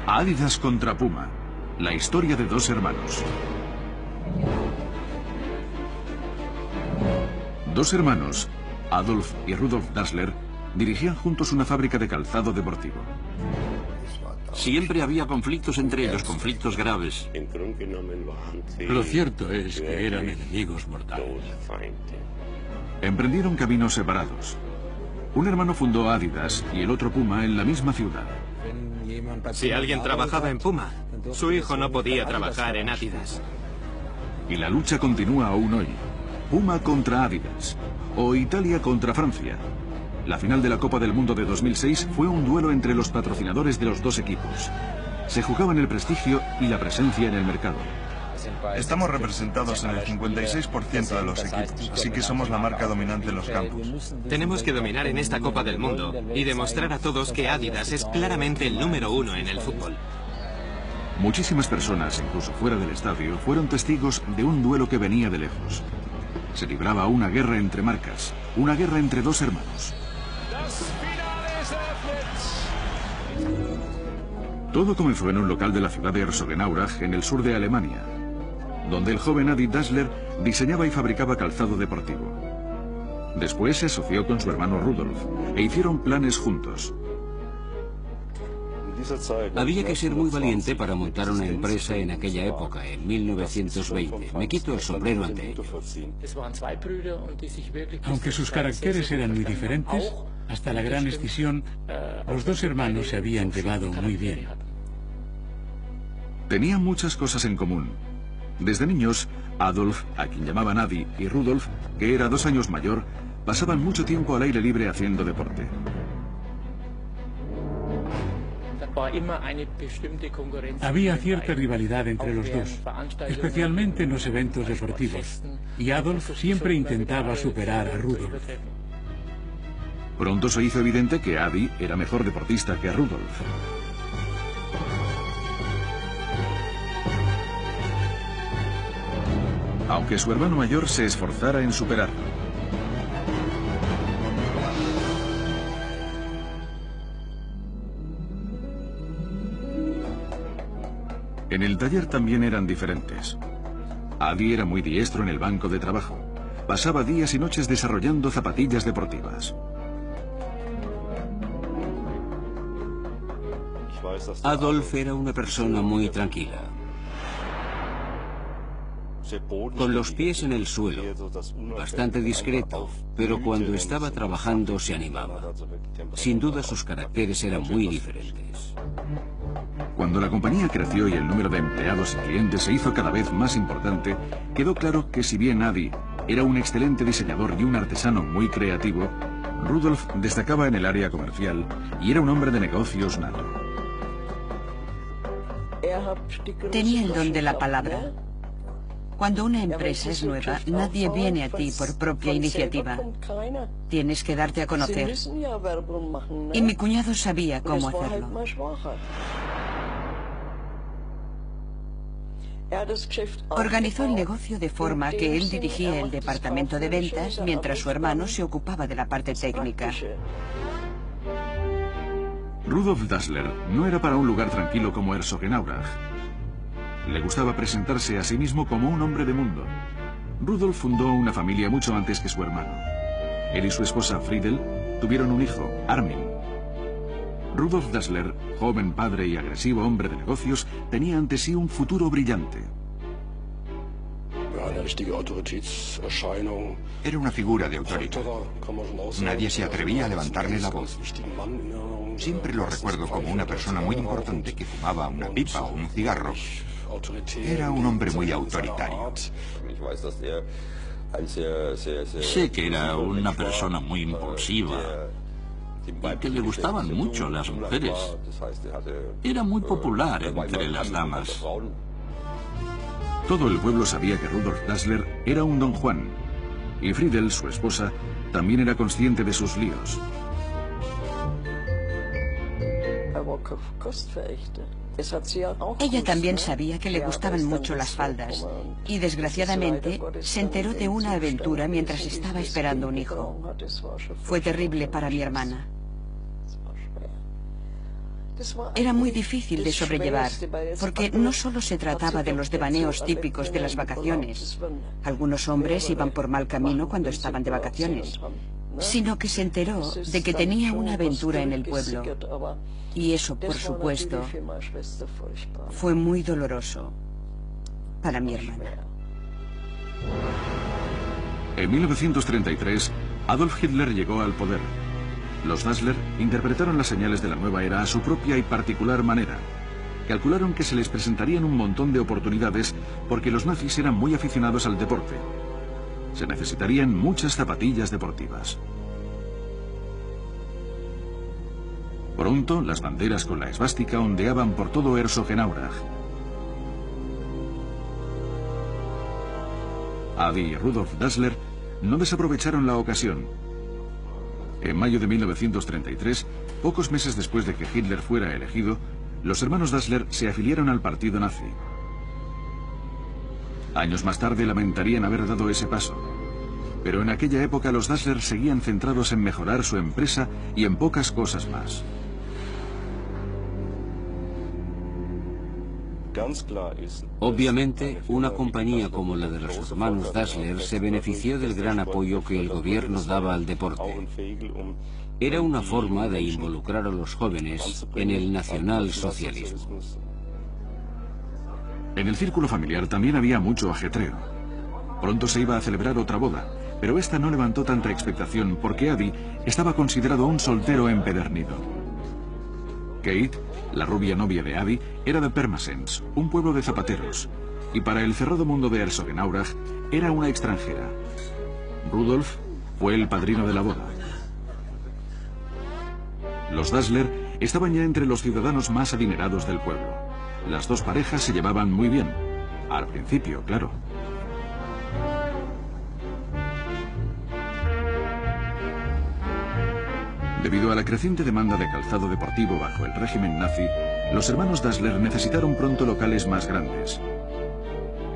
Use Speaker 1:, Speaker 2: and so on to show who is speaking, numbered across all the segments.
Speaker 1: Adidas contra Puma, la historia de dos hermanos. Dos hermanos, Adolf y Rudolf Dassler, dirigían juntos una fábrica de calzado deportivo.
Speaker 2: Siempre había conflictos entre ellos, conflictos graves.
Speaker 3: Lo cierto es que eran enemigos mortales.
Speaker 1: Emprendieron caminos separados. Un hermano fundó Adidas y el otro Puma en la misma ciudad.
Speaker 4: Si alguien trabajaba en Puma, su hijo no podía trabajar en Adidas.
Speaker 1: Y la lucha continúa aún hoy. Puma contra Adidas, o Italia contra Francia. La final de la Copa del Mundo de 2006 fue un duelo entre los patrocinadores de los dos equipos. Se jugaban el prestigio y la presencia en el mercado.
Speaker 5: Estamos representados en el 56% de los equipos, así que somos la marca dominante en los campos.
Speaker 4: Tenemos que dominar en esta Copa del Mundo y demostrar a todos que Adidas es claramente el número uno en el fútbol.
Speaker 1: Muchísimas personas, incluso fuera del estadio, fueron testigos de un duelo que venía de lejos. Se libraba una guerra entre marcas, una guerra entre dos hermanos. Todo comenzó en un local de la ciudad de Herzogenaurach, en el sur de Alemania, donde el joven Adi Dassler diseñaba y fabricaba calzado deportivo. Después se asoció con su hermano Rudolf e hicieron planes juntos.
Speaker 2: Había que ser muy valiente para montar una empresa en aquella época, en 1920. Me quito el sombrero ante ello.
Speaker 3: Aunque sus caracteres eran muy diferentes, hasta la gran escisión, los dos hermanos se habían llevado muy bien.
Speaker 1: Tenían muchas cosas en común. Desde niños, Adolf, a quien llamaban Adi, y Rudolf, que era 2 años mayor, pasaban mucho tiempo al aire libre haciendo deporte.
Speaker 3: Había cierta rivalidad entre los dos, especialmente en los eventos deportivos, y Adolf siempre intentaba superar a Rudolf.
Speaker 1: Pronto se hizo evidente que Adi era mejor deportista que Rudolf. Aunque su hermano mayor se esforzara en superarlo. En el taller también eran diferentes. Adi era muy diestro en el banco de trabajo. Pasaba días y noches desarrollando zapatillas deportivas.
Speaker 2: Adolf era una persona muy tranquila, con los pies en el suelo, bastante discreto, pero cuando estaba trabajando se animaba. Sin duda sus caracteres eran muy diferentes.
Speaker 1: Cuando la compañía creció y el número de empleados y clientes se hizo cada vez más importante, quedó claro que si bien Adi era un excelente diseñador y un artesano muy creativo, Rudolf destacaba en el área comercial y era un hombre de negocios nato.
Speaker 6: Tenía el don de la palabra. Cuando una empresa es nueva, nadie viene a ti por propia iniciativa. Tienes que darte a conocer. Y mi cuñado sabía cómo hacerlo. Organizó el negocio de forma que él dirigía el departamento de ventas mientras su hermano se ocupaba de la parte técnica.
Speaker 1: Rudolf Dassler no era para un lugar tranquilo como Herzogenaurach. Le gustaba presentarse a sí mismo como un hombre de mundo. Rudolf fundó una familia mucho antes que su hermano. Él y su esposa Friedel tuvieron un hijo, Armin. Rudolf Dassler, joven padre y agresivo hombre de negocios, tenía ante sí un futuro brillante.
Speaker 7: Era una figura de autoridad. Nadie se atrevía a levantarle la voz. Siempre lo recuerdo como una persona muy importante que fumaba una pipa o un cigarro. Era un hombre muy autoritario.
Speaker 2: Sé que era una persona muy impulsiva y que le gustaban mucho las mujeres. Era muy popular entre las damas.
Speaker 1: Todo el pueblo sabía que Rudolf Dassler era un don Juan, y Friedel, su esposa, también era consciente de sus líos.
Speaker 6: Ella también sabía que le gustaban mucho las faldas y, desgraciadamente, se enteró de una aventura mientras estaba esperando un hijo. Fue terrible para mi hermana. Era muy difícil de sobrellevar, porque no solo se trataba de los devaneos típicos de las vacaciones. Algunos hombres iban por mal camino cuando estaban de vacaciones, sino que se enteró de que tenía una aventura en el pueblo. Y eso, por supuesto, fue muy doloroso para mi hermana.
Speaker 1: En 1933, Adolf Hitler llegó al poder. Los Dassler interpretaron las señales de la nueva era a su propia y particular manera. Calcularon que se les presentarían un montón de oportunidades porque los nazis eran muy aficionados al deporte. Se necesitarían muchas zapatillas deportivas. Pronto, las banderas con la esvástica ondeaban por todo Herzogenaurach. Adi y Rudolf Dassler no desaprovecharon la ocasión. En mayo de 1933, pocos meses después de que Hitler fuera elegido, los hermanos Dassler se afiliaron al partido nazi. Años más tarde lamentarían haber dado ese paso. Pero en aquella época los Dassler seguían centrados en mejorar su empresa y en pocas cosas más.
Speaker 8: Obviamente, una compañía como la de los hermanos Dassler se benefició del gran apoyo que el gobierno daba al deporte. Era una forma de involucrar a los jóvenes en el nacionalsocialismo.
Speaker 1: En el círculo familiar también había mucho ajetreo. Pronto se iba a celebrar otra boda, pero esta no levantó tanta expectación porque Adi estaba considerado un soltero empedernido. Kate, la rubia novia de Adi, era de Pirmasens, un pueblo de zapateros, y para el cerrado mundo de Herzogenaurach era una extranjera. Rudolf fue el padrino de la boda. Los Dassler estaban ya entre los ciudadanos más adinerados del pueblo. Las dos parejas se llevaban muy bien. Al principio, claro. Debido a la creciente demanda de calzado deportivo bajo el régimen nazi, los hermanos Dassler necesitaron pronto locales más grandes.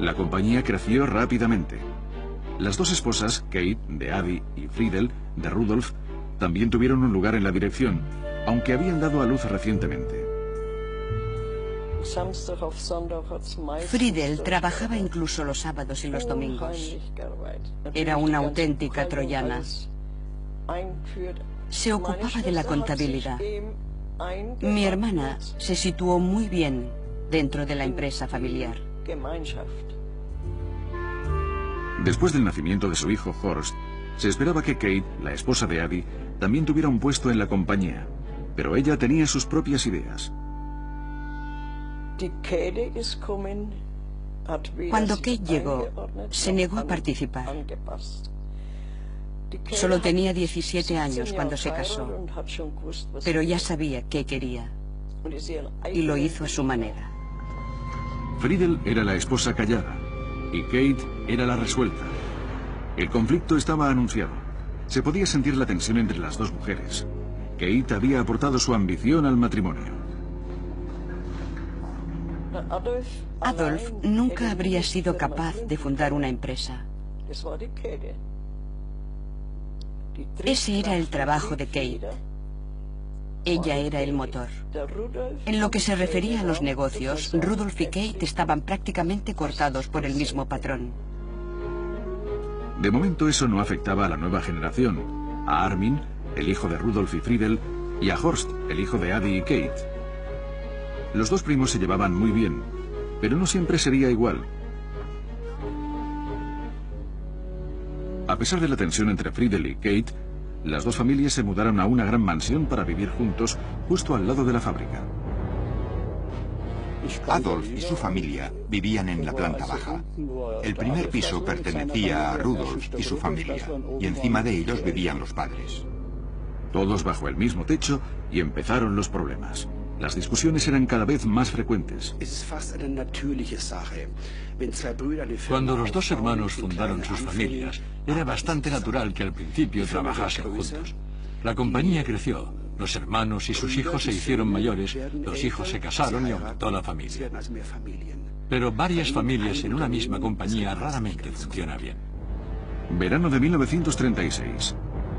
Speaker 1: La compañía creció rápidamente. Las dos esposas, Kate, de Adi, y Friedel, de Rudolf, también tuvieron un lugar en la dirección, aunque habían dado a luz recientemente.
Speaker 6: Friedel trabajaba incluso los sábados y los domingos. Era una auténtica troyana. Se ocupaba de la contabilidad. Mi hermana se situó muy bien dentro de la empresa familiar.
Speaker 1: Después del nacimiento de su hijo Horst, se esperaba que Kate, la esposa de Adi, también tuviera un puesto en la compañía, pero ella tenía sus propias ideas.
Speaker 6: Cuando Kate llegó, se negó a participar. Solo tenía 17 años cuando se casó, pero ya sabía qué quería, y lo hizo a su manera.
Speaker 1: Friedel era la esposa callada, y Kate era la resuelta. El conflicto estaba anunciado. Se podía sentir la tensión entre las dos mujeres. Kate había aportado su ambición al matrimonio.
Speaker 6: Adolf nunca habría sido capaz de fundar una empresa. Ese era el trabajo de Kate. Ella era el motor. En lo que se refería a los negocios, Rudolf y Kate estaban prácticamente cortados por el mismo patrón.
Speaker 1: De momento eso no afectaba a la nueva generación, a Armin, el hijo de Rudolf y Friedel, y a Horst, el hijo de Adi y Kate. Los dos primos se llevaban muy bien, pero no siempre sería igual. A pesar de la tensión entre Friedel y Kate, las dos familias se mudaron a una gran mansión para vivir juntos, justo al lado de la fábrica.
Speaker 7: Adolf y su familia vivían en la planta baja. El primer piso pertenecía a Rudolf y su familia, y encima de ellos vivían los padres.
Speaker 1: Todos bajo el mismo techo, y empezaron los problemas. Las discusiones eran cada vez más frecuentes.
Speaker 9: Cuando los dos hermanos fundaron sus familias, era bastante natural que al principio trabajasen juntos. La compañía creció, Los hermanos y sus hijos se hicieron mayores, los hijos se casaron y aumentó la familia. Pero varias familias en una misma compañía raramente funciona bien.
Speaker 1: Verano de 1936.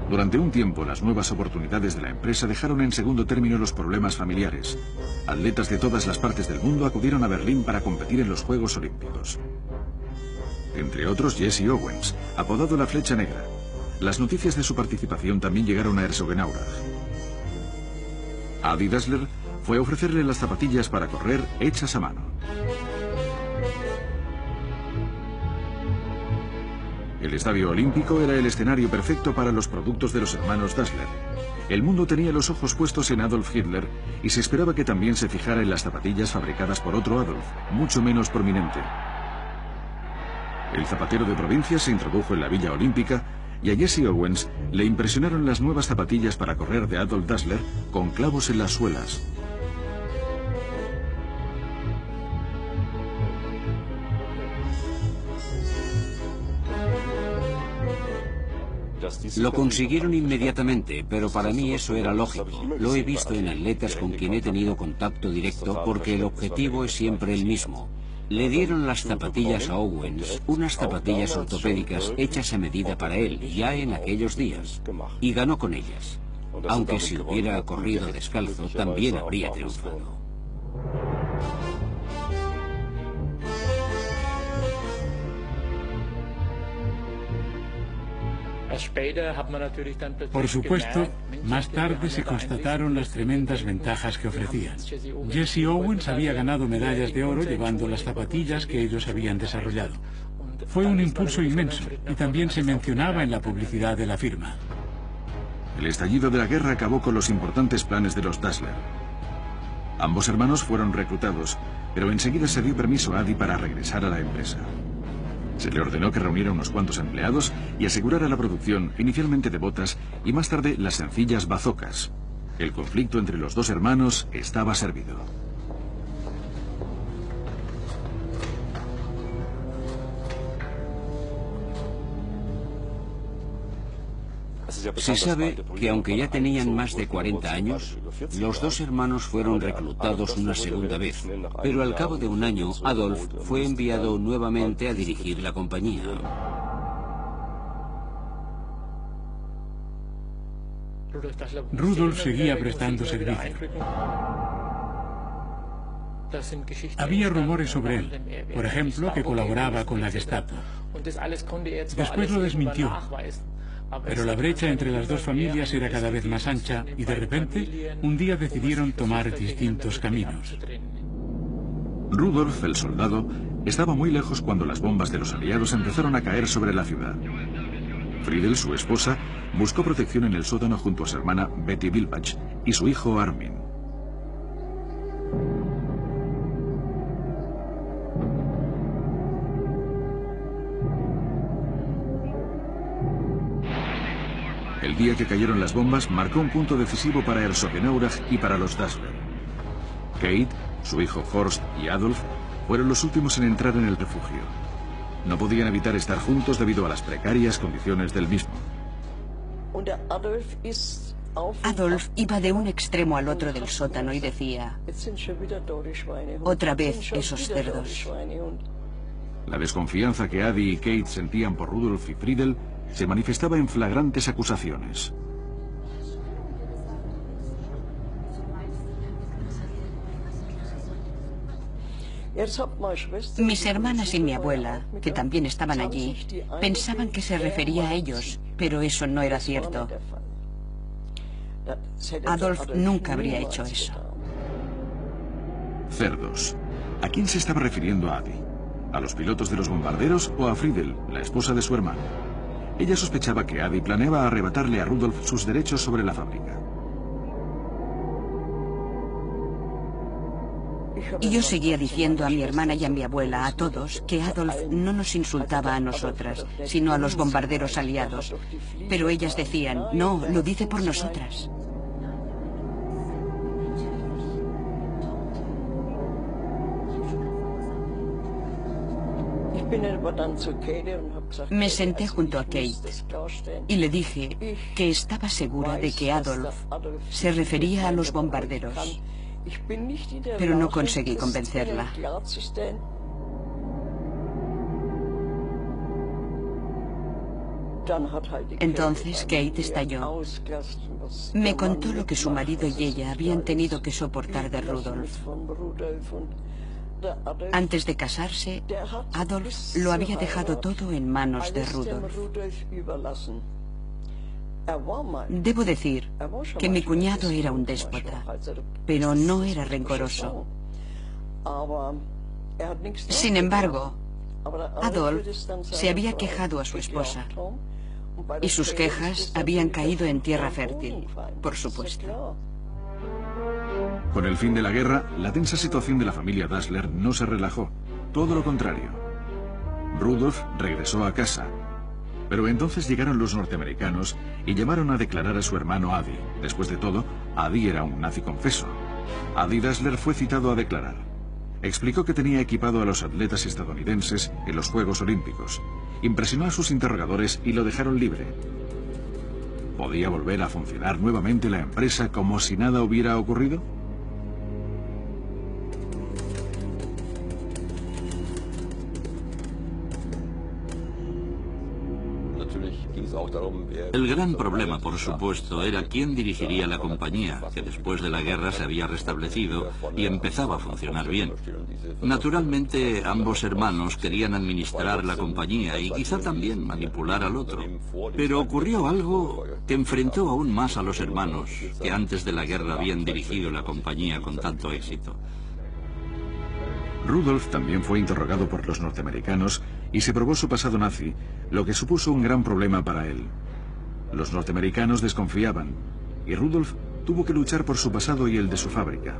Speaker 1: Durante un tiempo, las nuevas oportunidades de la empresa dejaron en segundo término los problemas familiares. Atletas de todas las partes del mundo acudieron a Berlín para competir en los Juegos Olímpicos. Entre otros, Jesse Owens, apodado la Flecha Negra. Las noticias de su participación también llegaron a Herzogenaurach. Adi Dassler fue a ofrecerle las zapatillas para correr hechas a mano. El Estadio Olímpico era el escenario perfecto para los productos de los hermanos Dassler. El mundo tenía los ojos puestos en Adolf Hitler y se esperaba que también se fijara en las zapatillas fabricadas por otro Adolf, mucho menos prominente. El zapatero de provincia se introdujo en la Villa Olímpica y a Jesse Owens le impresionaron las nuevas zapatillas para correr de Adolf Dassler con clavos en las suelas.
Speaker 8: Lo consiguieron inmediatamente, pero para mí eso era lógico. Lo he visto en atletas con quien he tenido contacto directo porque el objetivo es siempre el mismo. Le dieron las zapatillas a Owens, unas zapatillas ortopédicas hechas a medida para él, ya en aquellos días, y ganó con ellas. Aunque si hubiera corrido descalzo, también habría triunfado.
Speaker 3: Por supuesto, más tarde se constataron las tremendas ventajas que ofrecían. Jesse Owens había ganado medallas de oro llevando las zapatillas que ellos habían desarrollado. Fue un impulso inmenso y también se mencionaba en la publicidad de la firma.
Speaker 1: El estallido de la guerra acabó con los importantes planes de los Dassler. Ambos hermanos fueron reclutados, pero enseguida se dio permiso a Adi para regresar a la empresa. Se le ordenó que reuniera unos cuantos empleados y asegurara la producción, inicialmente de botas y más tarde las sencillas bazocas. El conflicto entre los dos hermanos estaba servido.
Speaker 8: Se sabe que aunque ya tenían más de 40 años, los dos hermanos fueron reclutados una segunda vez, pero al cabo de un año Adolf fue enviado nuevamente a dirigir la compañía.
Speaker 3: Rudolf seguía prestando servicio. Había rumores sobre él, por ejemplo, que colaboraba con la Gestapo. Después lo desmintió. Pero la brecha entre las dos familias era cada vez más ancha y de repente, un día decidieron tomar distintos caminos.
Speaker 1: Rudolf, el soldado, estaba muy lejos cuando las bombas de los aliados empezaron a caer sobre la ciudad. Friedel, su esposa, buscó protección en el sótano junto a su hermana Betty Wilbach y su hijo Armin. El día que cayeron las bombas marcó un punto decisivo para Herzogenaurach y para los Dassler. Kate, su hijo Horst y Adolf fueron los últimos en entrar en el refugio. No podían evitar estar juntos debido a las precarias condiciones del mismo.
Speaker 6: Adolf iba de un extremo al otro del sótano y decía: otra vez esos cerdos.
Speaker 1: La desconfianza que Adi y Kate sentían por Rudolf y Friedel se manifestaba en flagrantes acusaciones.
Speaker 6: Mis hermanas y mi abuela, que también estaban allí, pensaban que se refería a ellos, pero eso no era cierto. Adolf nunca habría hecho eso.
Speaker 1: Cerdos. ¿A quién se estaba refiriendo Adi? ¿A los pilotos de los bombarderos o a Friedel, la esposa de su hermano? Ella sospechaba que Adi planeaba arrebatarle a Rudolf sus derechos sobre la fábrica.
Speaker 6: Y yo seguía diciendo a mi hermana y a mi abuela, a todos, que Adolf no nos insultaba a nosotras, sino a los bombarderos aliados. Pero ellas decían: no, lo dice por nosotras. Me senté junto a Kate y le dije que estaba segura de que Adolf se refería a los bombarderos, pero no conseguí convencerla. Entonces Kate estalló. Me contó lo que su marido y ella habían tenido que soportar de Rudolf. Antes de casarse, Adolf lo había dejado todo en manos de Rudolf. Debo decir que mi cuñado era un déspota, pero no era rencoroso. Sin embargo, Adolf se había quejado a su esposa, y sus quejas habían caído en tierra fértil, por supuesto.
Speaker 1: Con el fin de la guerra, la tensa situación de la familia Dassler no se relajó, todo lo contrario. Rudolf regresó a casa, pero entonces llegaron los norteamericanos y llamaron a declarar a su hermano Adi. Después de todo, Adi era un nazi confeso. Adi Dassler fue citado a declarar. Explicó que tenía equipado a los atletas estadounidenses en los Juegos Olímpicos. Impresionó a sus interrogadores y lo dejaron libre. ¿Podía volver a funcionar nuevamente la empresa como si nada hubiera ocurrido?
Speaker 2: El gran problema, por supuesto, era quién dirigiría la compañía, que después de la guerra se había restablecido y empezaba a funcionar bien. Naturalmente, ambos hermanos querían administrar la compañía y quizá también manipular al otro. Pero ocurrió algo que enfrentó aún más a los hermanos, que antes de la guerra habían dirigido la compañía con tanto éxito.
Speaker 1: Rudolf también fue interrogado por los norteamericanos y se probó su pasado nazi, lo que supuso un gran problema para él. Los norteamericanos desconfiaban, y Rudolf tuvo que luchar por su pasado y el de su fábrica.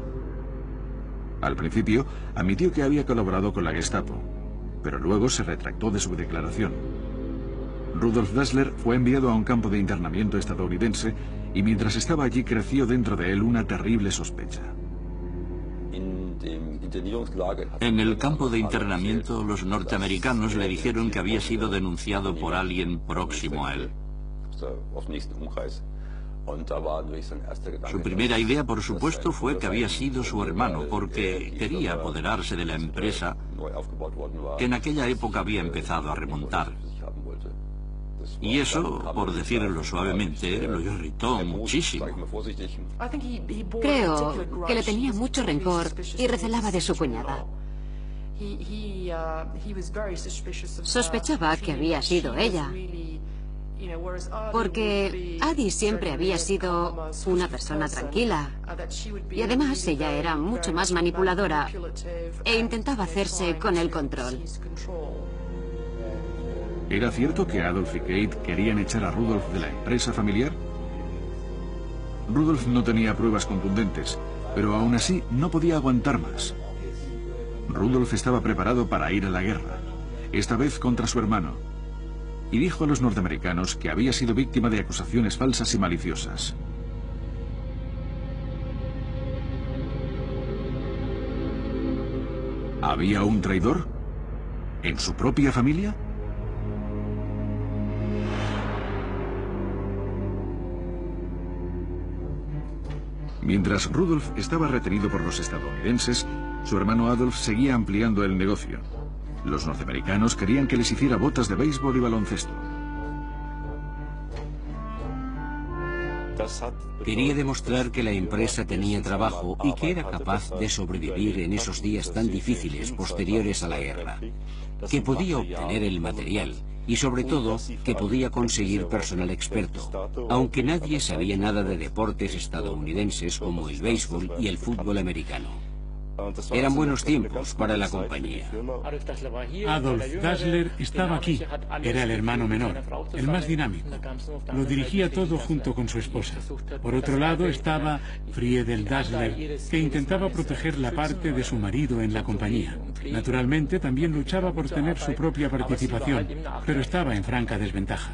Speaker 1: Al principio, admitió que había colaborado con la Gestapo, pero luego se retractó de su declaración. Rudolf Dassler fue enviado a un campo de internamiento estadounidense y mientras estaba allí creció dentro de él una terrible sospecha.
Speaker 2: En el campo de internamiento, los norteamericanos le dijeron que había sido denunciado por alguien próximo a él. Su primera idea, por supuesto, fue que había sido su hermano, porque quería apoderarse de la empresa que en aquella época había empezado a remontar. Y eso, por decirlo suavemente, lo irritó muchísimo.
Speaker 10: Creo que le tenía mucho rencor y recelaba de su cuñada. Sospechaba que había sido ella, porque Adi siempre había sido una persona tranquila, y además ella era mucho más manipuladora e intentaba hacerse con el control.
Speaker 1: ¿Era cierto que Adolf y Kate querían echar a Rudolf de la empresa familiar? Rudolf no tenía pruebas contundentes, pero aún así no podía aguantar más. Rudolf estaba preparado para ir a la guerra, esta vez contra su hermano, y dijo a los norteamericanos que había sido víctima de acusaciones falsas y maliciosas. ¿Había un traidor? ¿En su propia familia? Mientras Rudolf estaba retenido por los estadounidenses, su hermano Adolf seguía ampliando el negocio. Los norteamericanos querían que les hiciera botas de béisbol y baloncesto.
Speaker 8: Quería demostrar que la empresa tenía trabajo y que era capaz de sobrevivir en esos días tan difíciles posteriores a la guerra, que podía obtener el material y sobre todo que podía conseguir personal experto, aunque nadie sabía nada de deportes estadounidenses como el béisbol y el fútbol americano. Eran buenos tiempos para la compañía.
Speaker 3: Adolf Dassler estaba aquí. Era el hermano menor, el más dinámico. Lo dirigía todo junto con su esposa. Por otro lado estaba Friedel Dassler, que intentaba proteger la parte de su marido en la compañía. Naturalmente también luchaba por tener su propia participación, pero estaba en franca desventaja.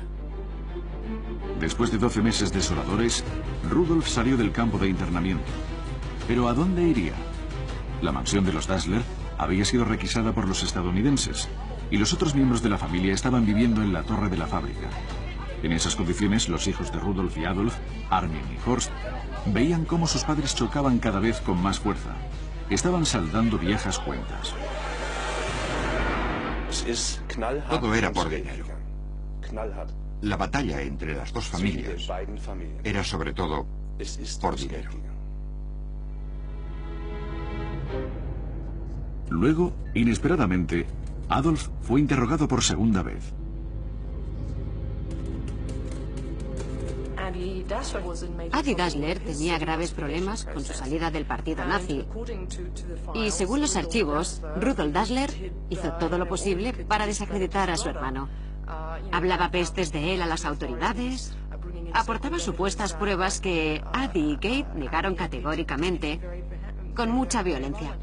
Speaker 1: Después de 12 meses desoladores, Rudolf salió del campo de internamiento. ¿Pero a dónde iría? La mansión de los Dassler había sido requisada por los estadounidenses, y los otros miembros de la familia estaban viviendo en la torre de la fábrica. En esas condiciones, los hijos de Rudolf y Adolf, Armin y Horst, veían cómo sus padres chocaban cada vez con más fuerza. Estaban saldando viejas cuentas.
Speaker 7: Todo era por dinero. La batalla entre las dos familias era sobre todo por dinero.
Speaker 1: Luego, inesperadamente, Adolf fue interrogado por segunda vez.
Speaker 10: Adi Dassler tenía graves problemas con su salida del partido nazi. Y según los archivos, Rudolf Dassler hizo todo lo posible para desacreditar a su hermano. Hablaba pestes de él a las autoridades, aportaba supuestas pruebas que Adi y Kate negaron categóricamente, con mucha violencia.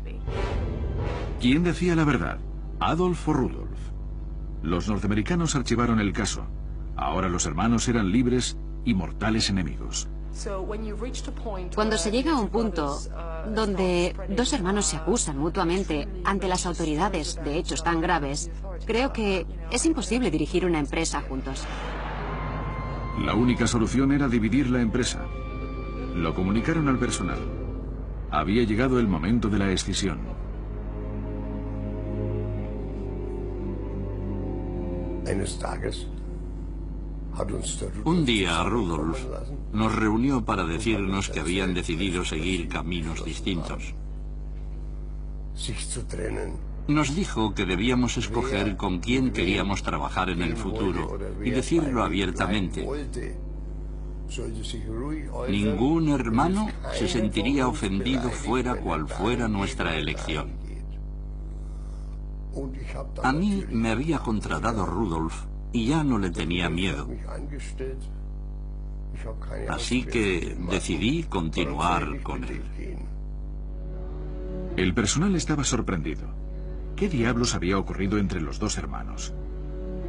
Speaker 1: ¿Quién decía la verdad? ¿Adolf o Rudolf? Los norteamericanos archivaron el caso. Ahora los hermanos eran libres y mortales enemigos.
Speaker 10: Cuando se llega a un punto donde dos hermanos se acusan mutuamente ante las autoridades de hechos tan graves, creo que es imposible dirigir una empresa juntos.
Speaker 1: La única solución era dividir la empresa. Lo comunicaron al personal. Había llegado el momento de la escisión.
Speaker 2: Un día Rudolf nos reunió para decirnos que habían decidido seguir caminos distintos. Nos dijo que debíamos escoger con quién queríamos trabajar en el futuro y decirlo abiertamente. Ningún hermano se sentiría ofendido fuera cual fuera nuestra elección. A mí me había contratado Rudolf y ya no le tenía miedo. Así que decidí continuar con él.
Speaker 1: El personal estaba sorprendido. ¿Qué diablos había ocurrido entre los dos hermanos?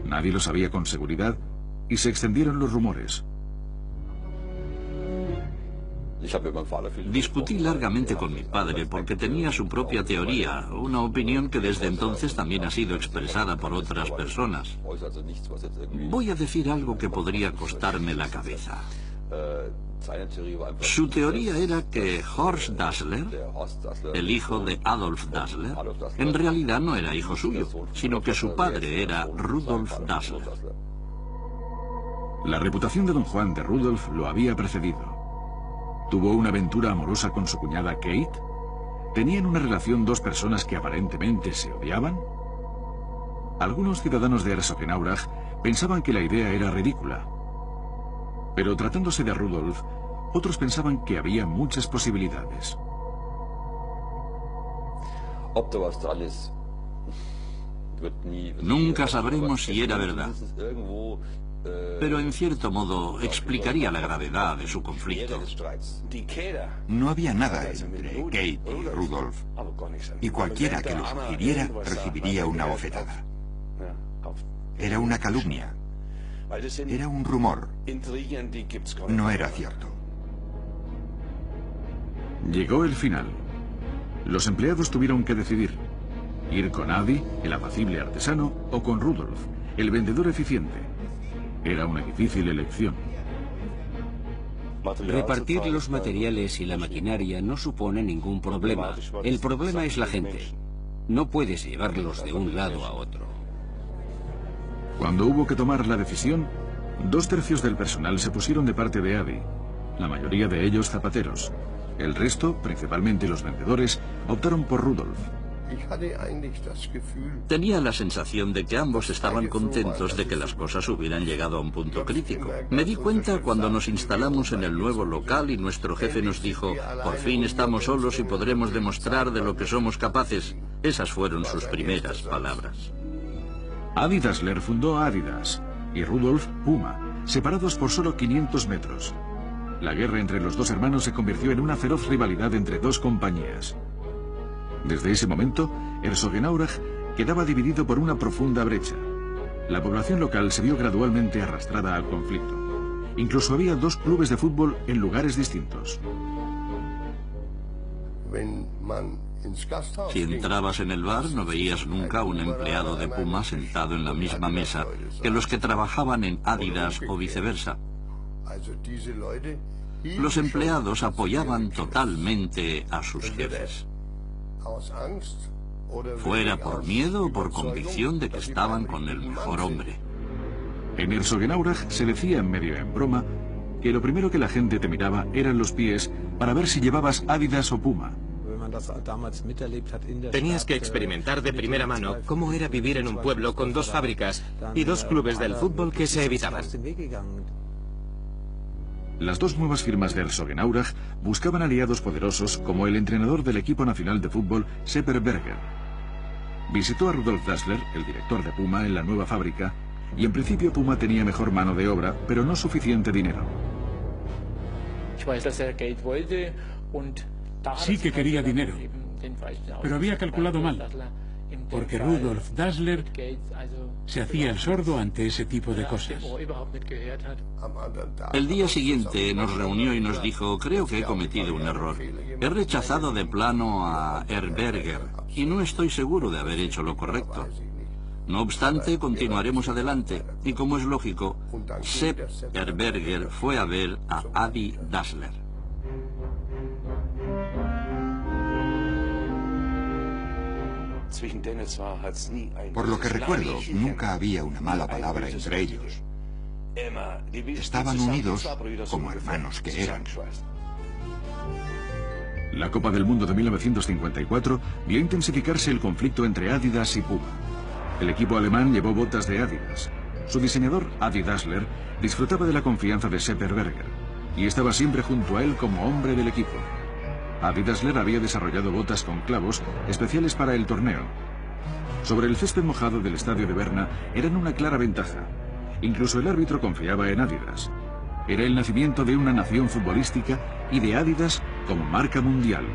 Speaker 1: Nadie lo sabía con seguridad y se extendieron los rumores.
Speaker 2: Discutí largamente con mi padre porque tenía su propia teoría, una opinión que desde entonces también ha sido expresada por otras personas. Voy a decir algo que podría costarme la cabeza. Su teoría era que Horst Dassler, el hijo de Adolf Dassler, en realidad no era hijo suyo, sino que su padre era Rudolf Dassler.
Speaker 1: La reputación de don Juan de Rudolf lo había precedido. ¿Tuvo una aventura amorosa con su cuñada Kate? ¿Tenían una relación dos personas que aparentemente se odiaban? Algunos ciudadanos de Herzogenaurach pensaban que la idea era ridícula. Pero tratándose de Rudolf, otros pensaban que había muchas posibilidades.
Speaker 2: Nunca sabremos si era verdad. Pero en cierto modo explicaría la gravedad de su conflicto.
Speaker 7: No había nada entre Kate y Rudolf, y cualquiera que lo sugiriera recibiría una bofetada. Era una calumnia. Era un rumor. No era cierto.
Speaker 1: Llegó el final. Los empleados tuvieron que decidir: ir con Adi, el apacible artesano, o con Rudolf, el vendedor eficiente. Era una difícil elección.
Speaker 8: Repartir los materiales y la maquinaria no supone ningún problema. El problema es la gente. No puedes llevarlos de un lado a otro.
Speaker 1: Cuando hubo que tomar la decisión, 2/3 del personal se pusieron de parte de Adi, la mayoría de ellos zapateros. El resto, principalmente los vendedores, optaron por Rudolf.
Speaker 2: Tenía la sensación de que ambos estaban contentos de que las cosas hubieran llegado a un punto crítico. Me di cuenta cuando nos instalamos en el nuevo local y nuestro jefe nos dijo: por fin estamos solos y podremos demostrar de lo que somos capaces. Esas fueron sus primeras palabras.
Speaker 1: Adi Dassler fundó Adidas y Rudolf Puma, separados por solo 500 metros. La guerra entre los dos hermanos se convirtió en una feroz rivalidad entre dos compañías. Desde ese momento, Herzogenaurach quedaba dividido por una profunda brecha. La población local se vio gradualmente arrastrada al conflicto. Incluso había dos clubes de fútbol en lugares distintos.
Speaker 2: Si entrabas en el bar, no veías nunca a un empleado de Puma sentado en la misma mesa que los que trabajaban en Adidas o viceversa. Los empleados apoyaban totalmente a sus jefes, fuera por miedo o por convicción de que estaban con el mejor hombre.
Speaker 1: En Herzogenaurach se decía medio en broma que lo primero que la gente te miraba eran los pies para ver si llevabas Adidas o Puma.
Speaker 4: Tenías que experimentar de primera mano cómo era vivir en un pueblo con dos fábricas y dos clubes del fútbol que se evitaban.
Speaker 1: Las dos nuevas firmas de Herzogenaurach buscaban aliados poderosos como el entrenador del equipo nacional de fútbol, Sepp Herberger. Visitó a Rudolf Dassler, el director de Puma, en la nueva fábrica, y en principio Puma tenía mejor mano de obra, pero no suficiente dinero.
Speaker 3: Sí que quería dinero, pero había calculado mal, porque Rudolf Dassler se hacía el sordo ante ese tipo de cosas.
Speaker 2: El día siguiente nos reunió y nos dijo: creo que he cometido un error. He rechazado de plano a Herberger y no estoy seguro de haber hecho lo correcto. No obstante, continuaremos adelante y, como es lógico, Sepp Herberger fue a ver a Adi Dassler.
Speaker 7: Por lo que recuerdo, nunca había una mala palabra entre ellos. Estaban unidos como hermanos que eran.
Speaker 1: La Copa del Mundo de 1954 vio intensificarse el conflicto entre Adidas y Puma. El equipo alemán llevó botas de Adidas. Su diseñador, Adi Dassler, disfrutaba de la confianza de Sepp Herberger y estaba siempre junto a él como hombre del equipo. Adi Dassler había desarrollado botas con clavos especiales para el torneo. Sobre el césped mojado del estadio de Berna eran una clara ventaja. Incluso el árbitro confiaba en Adidas. Era el nacimiento de una nación futbolística y de Adidas como marca mundial.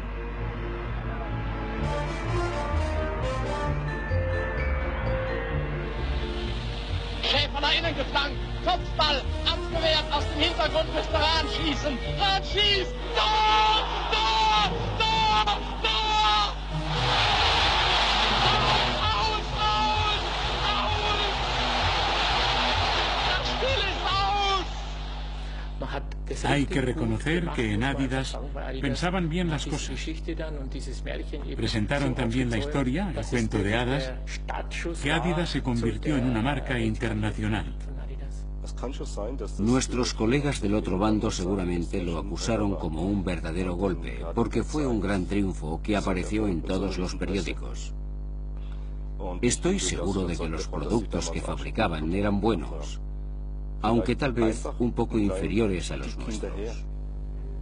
Speaker 11: Schäfer nach innen geflankt, Kopfball, abgewehrt, aus dem Hintergrund müsste Rahn schießen. Rahn schießt, Tor! Tor! Tor! Tor! Aus! Aus! Aus! Das Spiel ist aus!
Speaker 3: Hay que reconocer que en Adidas pensaban bien las cosas. Presentaron también la historia, el cuento de hadas, que Adidas se convirtió en una marca internacional.
Speaker 8: Nuestros colegas del otro bando seguramente lo acusaron como un verdadero golpe, porque fue un gran triunfo que apareció en todos los periódicos. Estoy seguro de que los productos que fabricaban eran buenos, aunque tal vez un poco inferiores a los nuestros.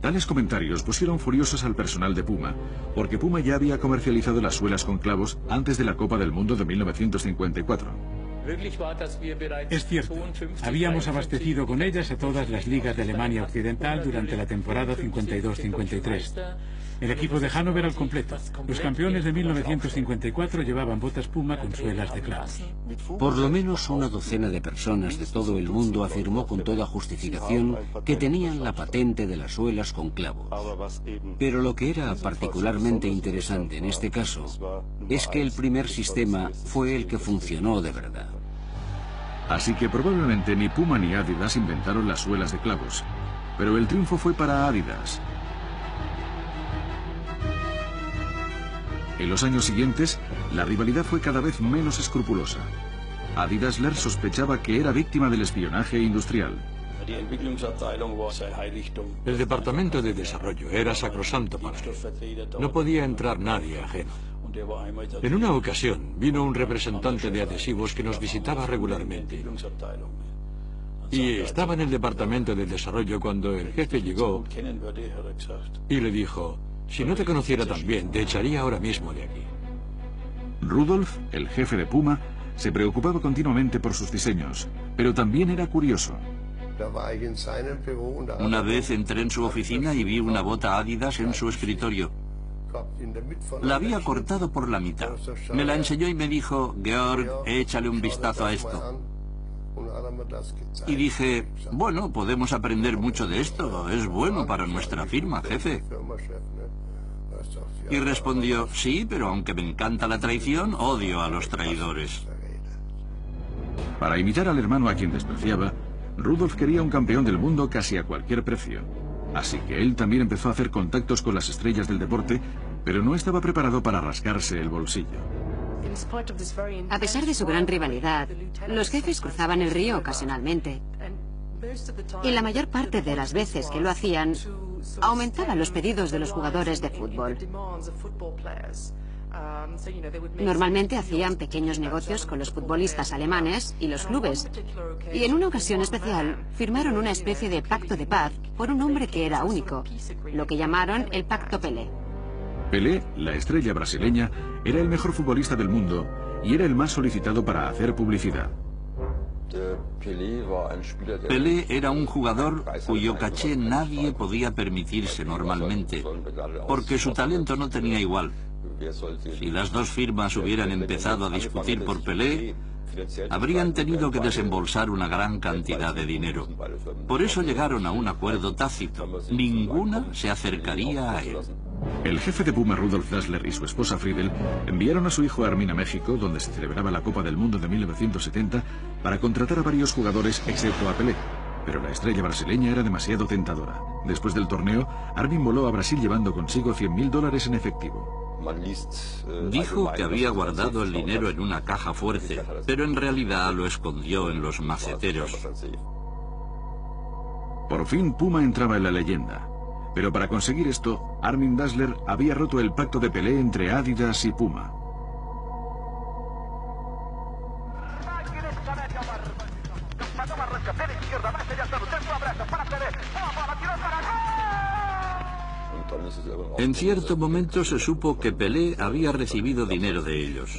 Speaker 1: Tales comentarios pusieron furiosos al personal de Puma, porque Puma ya había comercializado las suelas con clavos antes de la Copa del Mundo de 1954.
Speaker 3: Es cierto, habíamos abastecido con ellas a todas las ligas de Alemania Occidental durante la temporada 52-53. El equipo de Hannover al completo. Los campeones de 1954 llevaban botas Puma con suelas de clavos.
Speaker 8: Por lo menos una docena de personas de todo el mundo afirmó con toda justificación que tenían la patente de las suelas con clavos. Pero lo que era particularmente interesante en este caso es que el primer sistema fue el que funcionó de verdad.
Speaker 1: Así que probablemente ni Puma ni Adidas inventaron las suelas de clavos, pero el triunfo fue para Adidas. En los años siguientes, la rivalidad fue cada vez menos escrupulosa. Adi Dassler sospechaba que era víctima del espionaje industrial.
Speaker 9: El departamento de desarrollo era sacrosanto para él. No podía entrar nadie ajeno. En una ocasión vino un representante de adhesivos que nos visitaba regularmente. Y estaba en el departamento de desarrollo cuando el jefe llegó y le dijo: si no te conociera tan bien, te echaría ahora mismo de aquí.
Speaker 1: Rudolf, el jefe de Puma, se preocupaba continuamente por sus diseños, pero también era curioso.
Speaker 2: Una vez entré en su oficina y vi una bota Adidas en su escritorio. La había cortado por la mitad. Me la enseñó y me dijo: Georg, échale un vistazo a esto. Y dije: bueno, podemos aprender mucho de esto. Es bueno para nuestra firma, jefe. Y respondió, sí, pero aunque me encanta la traición, odio a los traidores.
Speaker 1: Para imitar al hermano a quien despreciaba, Rudolf quería un campeón del mundo casi a cualquier precio. Así que él también empezó a hacer contactos con las estrellas del deporte, pero no estaba preparado para rascarse el bolsillo.
Speaker 10: A pesar de su gran rivalidad, los jefes cruzaban el río ocasionalmente. Y la mayor parte de las veces que lo hacían, aumentaban los pedidos de los jugadores de fútbol. Normalmente hacían pequeños negocios con los futbolistas alemanes y los clubes. Y en una ocasión especial, firmaron una especie de pacto de paz por un hombre que era único, lo que llamaron el Pacto Pelé.
Speaker 1: Pelé, la estrella brasileña, era el mejor futbolista del mundo y era el más solicitado para hacer publicidad.
Speaker 2: Pelé era un jugador cuyo caché nadie podía permitirse normalmente, porque su talento no tenía igual. Si las dos firmas hubieran empezado a discutir por Pelé, habrían tenido que desembolsar una gran cantidad de dinero. Por eso llegaron a un acuerdo tácito. Ninguna se acercaría a él.
Speaker 1: El jefe de Puma, Rudolf Dassler, y su esposa Friedel enviaron a su hijo Armin a México, donde se celebraba la Copa del Mundo de 1970, para contratar a varios jugadores, excepto a Pelé. Pero la estrella brasileña era demasiado tentadora. Después del torneo, Armin voló a Brasil llevando consigo $100.000 en efectivo.
Speaker 2: Dijo que había guardado el dinero en una caja fuerte, pero en realidad lo escondió en los maceteros.
Speaker 1: Por fin Puma entraba en la leyenda. Pero para conseguir esto, Armin Dassler había roto el pacto de Pelé entre Adidas y Puma.
Speaker 2: En cierto momento se supo que Pelé había recibido dinero de ellos.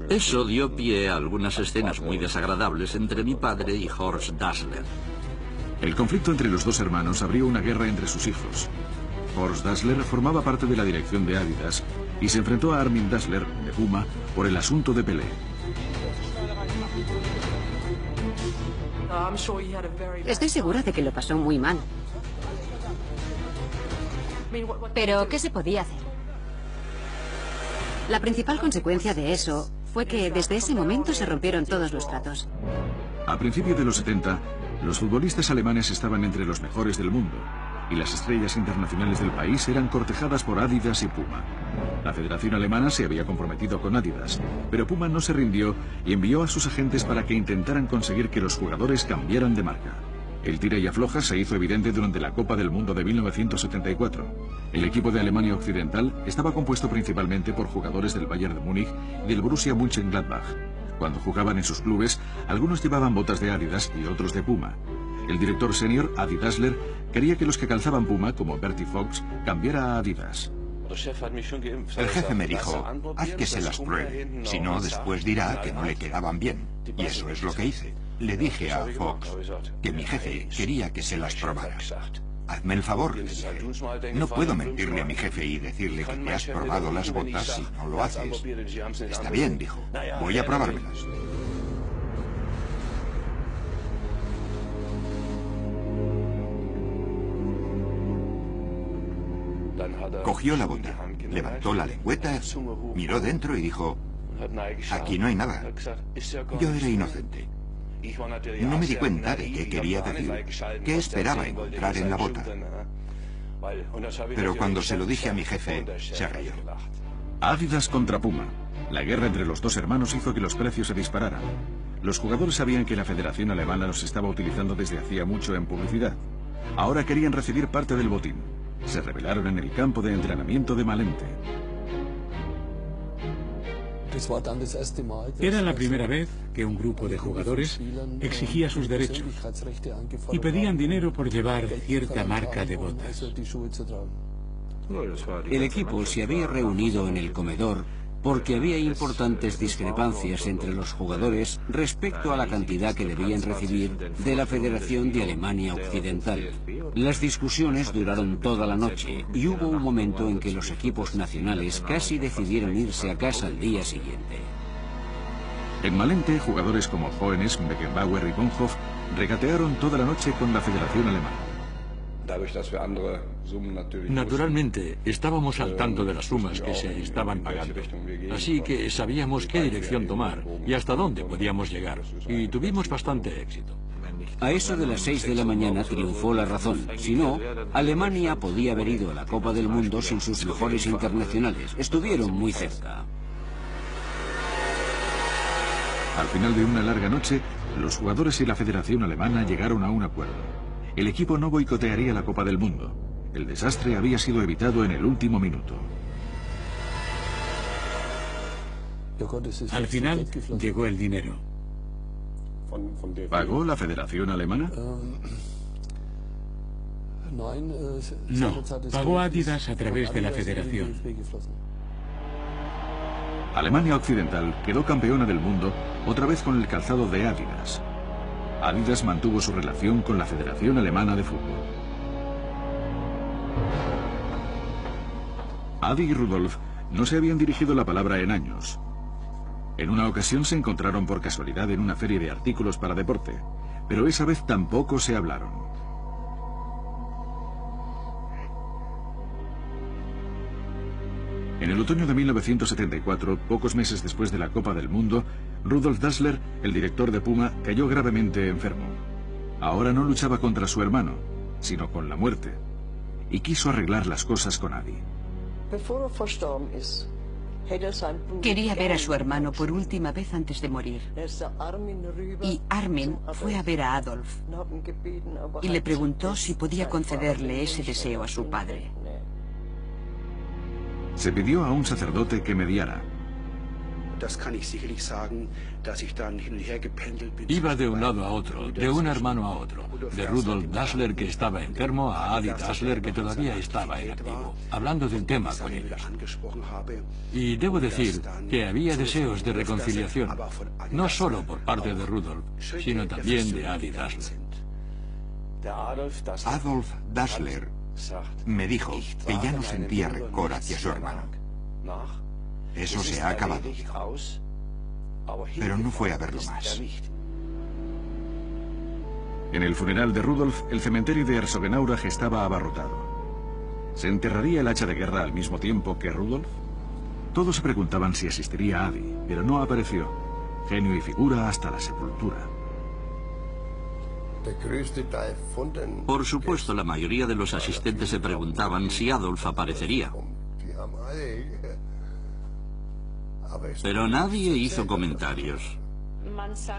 Speaker 2: Eso dio pie a algunas escenas muy desagradables entre mi padre y Horst Dassler.
Speaker 1: El conflicto entre los dos hermanos abrió una guerra entre sus hijos. Horst Dassler formaba parte de la dirección de Adidas y se enfrentó a Armin Dassler, de Puma, por el asunto de Pelé.
Speaker 10: Estoy segura de que lo pasó muy mal. Pero, ¿qué se podía hacer? La principal consecuencia de eso fue que desde ese momento se rompieron todos los tratos.
Speaker 1: A principios de los 70, los futbolistas alemanes estaban entre los mejores del mundo y las estrellas internacionales del país eran cortejadas por Adidas y Puma. La Federación Alemana se había comprometido con Adidas, pero Puma no se rindió y envió a sus agentes para que intentaran conseguir que los jugadores cambiaran de marca. El tira y afloja se hizo evidente durante la Copa del Mundo de 1974. El equipo de Alemania Occidental estaba compuesto principalmente por jugadores del Bayern de Múnich y del Borussia Mönchengladbach. Cuando jugaban en sus clubes, algunos llevaban botas de Adidas y otros de Puma. El director senior, Adi Dassler, quería que los que calzaban Puma, como Bertie Fox, cambiara a Adidas.
Speaker 7: El jefe me dijo, haz que se las pruebe, si no después dirá que no le quedaban bien. Y eso es lo que hice. Le dije a Fox que mi jefe quería que se las probara. Hazme el favor, le dije. No puedo mentirle a mi jefe y decirle que te has probado las botas si no lo haces. Está bien, dijo. Voy a probármelas. Cogió la bota, levantó la lengüeta, miró dentro y dijo, aquí no hay nada. Yo era inocente. No me di cuenta de qué quería decir, qué esperaba encontrar en la bota. Pero cuando se lo dije a mi jefe, se rió.
Speaker 1: Adidas contra Puma. La guerra entre los dos hermanos hizo que los precios se dispararan. Los jugadores sabían que la Federación Alemana los estaba utilizando desde hacía mucho en publicidad. Ahora querían recibir parte del botín. Se rebelaron en el campo de entrenamiento de Malente.
Speaker 3: Era la primera vez que un grupo de jugadores exigía sus derechos y pedían dinero por llevar cierta marca de botas.
Speaker 8: El equipo se había reunido en el comedor porque había importantes discrepancias entre los jugadores respecto a la cantidad que debían recibir de la Federación de Alemania Occidental. Las discusiones duraron toda la noche y hubo un momento en que los equipos nacionales casi decidieron irse a casa al día siguiente.
Speaker 1: En Malente, jugadores como Hoeneß, Beckenbauer y Bonhoff regatearon toda la noche con la Federación Alemana.
Speaker 9: Naturalmente, estábamos al tanto de las sumas que se estaban pagando, así que sabíamos qué dirección tomar y hasta dónde podíamos llegar, y tuvimos bastante éxito.
Speaker 8: A eso de las 6 de la mañana triunfó la razón. Si no, Alemania podía haber ido a la Copa del Mundo sin sus mejores internacionales. Estuvieron muy cerca.
Speaker 1: Al final de una larga noche, los jugadores y la Federación Alemana llegaron a un acuerdo. El equipo no boicotearía la Copa del Mundo. El desastre había sido evitado en el último minuto.
Speaker 3: Al final llegó el dinero.
Speaker 1: ¿Pagó la Federación Alemana?
Speaker 3: No, pagó Adidas a través de la Federación.
Speaker 1: Alemania Occidental quedó campeona del mundo otra vez con el calzado de Adidas. Adidas mantuvo su relación con la Federación Alemana de Fútbol. Adi y Rudolf no se habían dirigido la palabra en años. En una ocasión se encontraron por casualidad en una feria de artículos para deporte, pero esa vez tampoco se hablaron. En el otoño de 1974, pocos meses después de la Copa del Mundo, Rudolf Dassler, el director de Puma, cayó gravemente enfermo. Ahora no luchaba contra su hermano, sino con la muerte, y quiso arreglar las cosas con Adi.
Speaker 6: Quería ver a su hermano por última vez antes de morir. Y Armin fue a ver a Adolf y le preguntó si podía concederle ese deseo a su padre.
Speaker 1: Se pidió a un sacerdote que mediara.
Speaker 9: Iba de un lado a otro, de un hermano a otro, de Rudolf Dassler, que estaba enfermo, a Adi Dassler, que todavía estaba en activo, hablando del tema con ellos. Y debo decir que había deseos de reconciliación, no solo por parte de Rudolf, sino también de Adi Dassler.
Speaker 7: Adolf Dassler me dijo que ya no sentía rencor hacia su hermano. Eso se ha acabado. Pero no fue a verlo más.
Speaker 1: En el funeral de Rudolf, el cementerio de Herzogenaurach estaba abarrotado. ¿Se enterraría el hacha de guerra al mismo tiempo que Rudolf? Todos se preguntaban si asistiría Adi, pero no apareció. Genio y figura hasta la sepultura.
Speaker 2: Por supuesto, la mayoría de los asistentes se preguntaban si Adolf aparecería. Pero nadie hizo comentarios.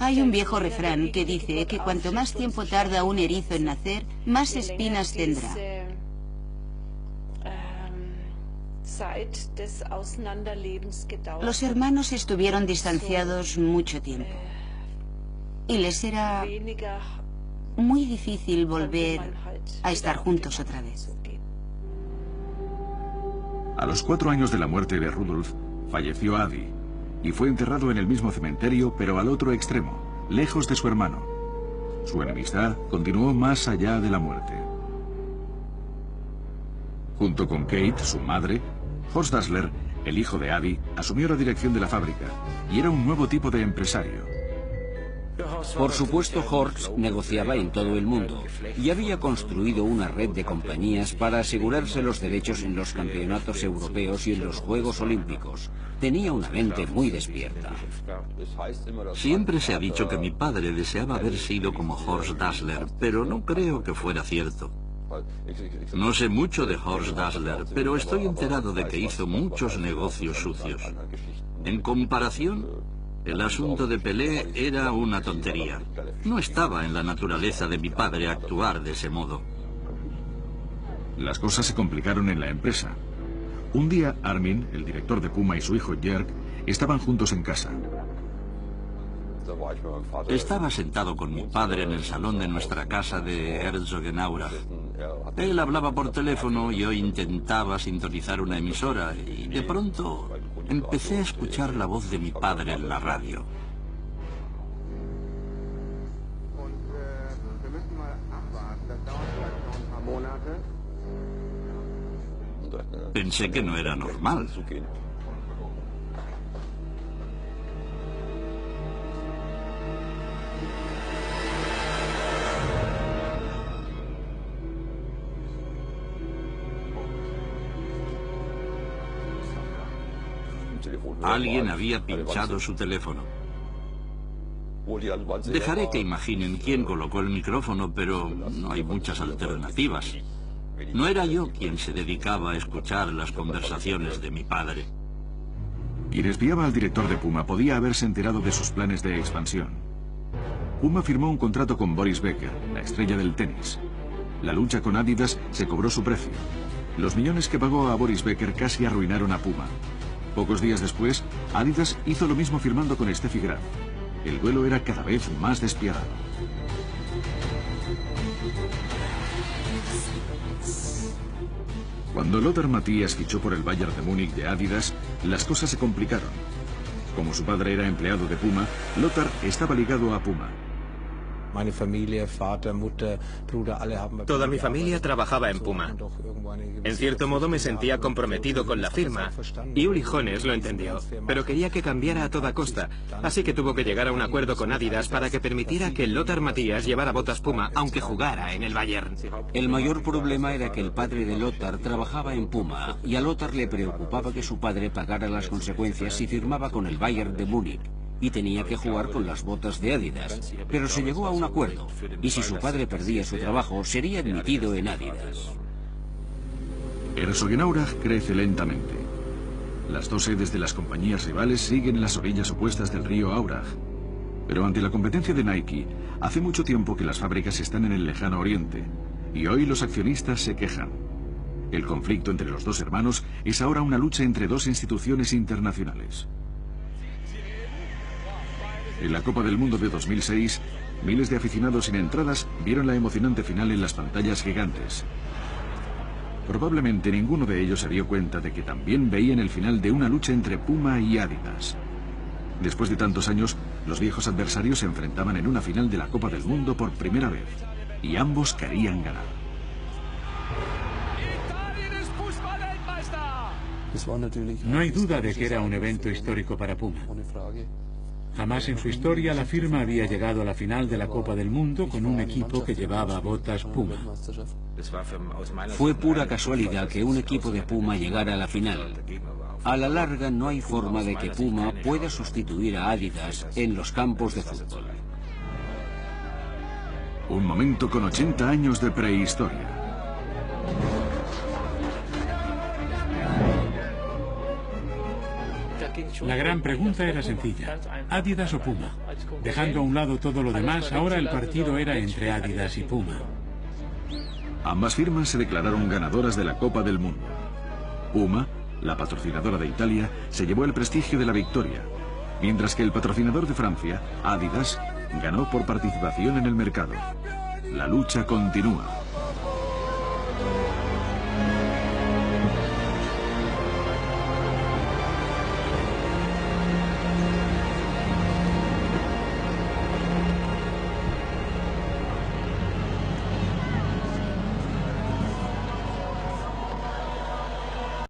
Speaker 12: Hay un viejo refrán que dice que cuanto más tiempo tarda un erizo en nacer, más espinas tendrá. Los hermanos estuvieron distanciados mucho tiempo y les era muy difícil volver a estar juntos otra vez.
Speaker 1: A los 4 años de la muerte de Rudolf, falleció Adi y fue enterrado en el mismo cementerio, pero al otro extremo, lejos de su hermano. Su enemistad continuó más allá de la muerte. Junto con Kate, su madre, Horst Dassler, el hijo de Adi, asumió la dirección de la fábrica y era un nuevo tipo de empresario.
Speaker 8: Por supuesto, Horst negociaba en todo el mundo y había construido una red de compañías para asegurarse los derechos en los campeonatos europeos y en los Juegos Olímpicos. Tenía una mente muy despierta.
Speaker 2: Siempre se ha dicho que mi padre deseaba haber sido como Horst Dassler, pero no creo que fuera cierto. No sé mucho de Horst Dassler, pero estoy enterado de que hizo muchos negocios sucios. En comparación, el asunto de Pelé era una tontería. No estaba en la naturaleza de mi padre actuar de ese modo.
Speaker 1: Las cosas se complicaron en la empresa. Un día, Armin, el director de Puma, y su hijo Jörg estaban juntos en casa.
Speaker 2: Estaba sentado con mi padre en el salón de nuestra casa de Herzogenaurach. Él hablaba por teléfono y yo intentaba sintonizar una emisora y de pronto empecé a escuchar la voz de mi padre en la radio. Pensé que no era normal. Alguien había pinchado su teléfono. Dejaré que imaginen quién colocó el micrófono, pero no hay muchas alternativas. No era yo quien se dedicaba a escuchar las conversaciones de mi padre.
Speaker 1: Quien espiaba al director de Puma podía haberse enterado de sus planes de expansión. Puma firmó un contrato con Boris Becker, la estrella del tenis. La lucha con Adidas se cobró su precio. Los millones que pagó a Boris Becker casi arruinaron a Puma. Pocos días después, Adidas hizo lo mismo firmando con Steffi Graf. El duelo era cada vez más despiadado. Cuando Lothar Matthäus fichó por el Bayern de Múnich de Adidas, las cosas se complicaron. Como su padre era empleado de Puma, Lothar estaba ligado a Puma.
Speaker 4: Toda mi familia trabajaba en Puma. En cierto modo me sentía comprometido con la firma, y Uli Hoeneß lo entendió, pero quería que cambiara a toda costa, así que tuvo que llegar a un acuerdo con Adidas para que permitiera que Lothar Matthäus llevara botas Puma, aunque jugara en el Bayern.
Speaker 8: El mayor problema era que el padre de Lothar trabajaba en Puma, y a Lothar le preocupaba que su padre pagara las consecuencias si firmaba con el Bayern de Múnich, y tenía que jugar con las botas de Adidas. Pero se llegó a un acuerdo, y si su padre perdía su trabajo, sería admitido en Adidas.
Speaker 1: Herzogenaurach crece lentamente. Las dos sedes de las compañías rivales siguen en las orillas opuestas del río Aurach. Pero ante la competencia de Nike, hace mucho tiempo que las fábricas están en el lejano oriente, y hoy los accionistas se quejan. El conflicto entre los dos hermanos es ahora una lucha entre dos instituciones internacionales. En la Copa del Mundo de 2006, miles de aficionados sin entradas vieron la emocionante final en las pantallas gigantes. Probablemente ninguno de ellos se dio cuenta de que también veían el final de una lucha entre Puma y Adidas. Después de tantos años, los viejos adversarios se enfrentaban en una final de la Copa del Mundo por primera vez, y ambos querían ganar.
Speaker 3: No hay duda de que era un evento histórico para Puma. Jamás en su historia la firma había llegado a la final de la Copa del Mundo con un equipo que llevaba botas Puma.
Speaker 8: Fue pura casualidad que un equipo de Puma llegara a la final. A la larga no hay forma de que Puma pueda sustituir a Adidas en los campos de fútbol.
Speaker 1: Un momento con 80 años de prehistoria.
Speaker 3: La gran pregunta era sencilla: ¿Adidas o Puma? Dejando a un lado todo lo demás, ahora el partido era entre Adidas y Puma.
Speaker 1: Ambas firmas se declararon ganadoras de la Copa del Mundo. Puma, la patrocinadora de Italia, se llevó el prestigio de la victoria, mientras que el patrocinador de Francia, Adidas, ganó por participación en el mercado. La lucha continúa.